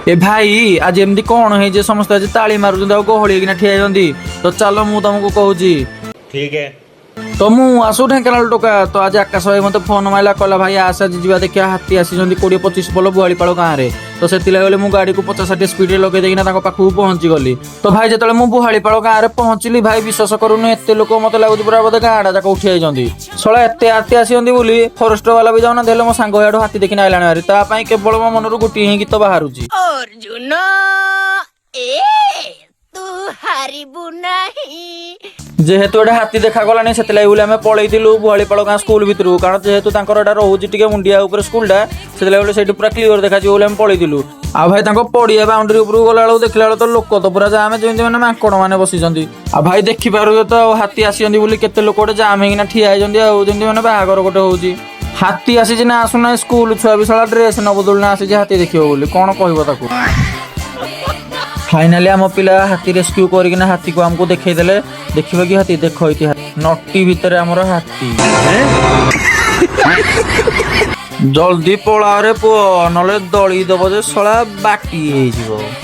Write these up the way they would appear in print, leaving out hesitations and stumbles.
ए भाई आज एमती कौन है जे समस्त आज ताली मारुछन गहली किना ठिया होती तो चलो मु तुमको कहूची ठीक है तो मु आसु ढेंकानाल टोका तो आज आकाश भाई मते फोन माइला कहला भाई आस आज जीवा देखिया हाथी आसी 20-25 पल बुआलीपाड़ गाँव में तो से गले गाड़ी को 50-60 स्पीड लगे देना पाखु पहुंची गली तो भाई जो मुझे बुआलीपाड़ गाँव में पहुंचली भाई विश्वास करूनी एत लोक मत लगुच पूरा बोधे गाँडा जाक उठी आई सला एत हाथी आसी बोली फरेस्ट वाला भी जाऊना देले मो सांग याडू हाथी देखी आइलानी भारी तापाई केवल मो मनरू गोटे ही गीत बाहरुची अर्जुन ए तू हारिबु नहीं जेहेतु एटा हाथी देखा गलानी से आम पलैलु बुआलीपाड़ गाँ स्कूल भितर कारण जेहेतु रोचे मुंडिया स्कूलटा से पूरा क्लीयर देखा आम पलैलु आ भाई पड़िया बाउंड्री उपरू गला देखला तो लोक तो पूरा जाम जमी मैंने माकड़ मैंने बसी आ भाई देखिपार तो हाथी आसी केते लोक गोटे जाम होना ठिया होती मैंने बाहागर गोटे हूँ हाथी आसी ना आसुना स्कूल छुआ भी सारा ड्रेस न बदलना आसी हाथी देखियो बोली कौन कह फाइनाली आम पिला हाथी रेस्क्यू करना हाथी को आमको देखले देखिए कि हाथी देख नटी भितर आमर हाथी जल्दी पला रे पुओ नले दली दब जे सला बाटी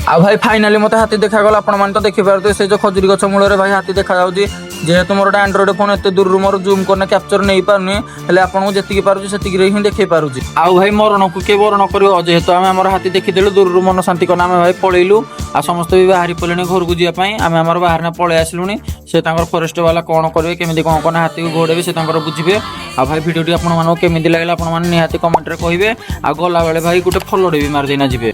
आ भाई फाइनाली मत हाथी देखा गला आपण मान तो देखि पारते से जो खजुरी गछ मूल रे भाई हाथी देखा जाउची जेहेतु मोर एंड्रॉइड फोन एत दूर मोर जूम करना कैप्चर नहीं पारुनी हेले आपन जेतिकी पारुची सेतिकी रे ही देखै पारुची आ भाई मरण को के वरण करियो जेहेतु आमे हमर हाथी देखि देलु दूर मन शांति करना आमे भाई पळेलु आ समस्त भी बाहरी पलेनी घर को जिया पई आमे हमर बाहर ना पळे आसलुनी से तांकर फॉरेस्ट वाला कोन करबे केमिति कोन कोन हाथी को घोड़ेबे से तांकर बुझिबे आ भाई वीडियोटी आपन मानको केमिति लागला आपन मान निहाती कमेंट रे कहिबे आ गला बेले भाई गुटे फॉलो भी मार देना जिबे।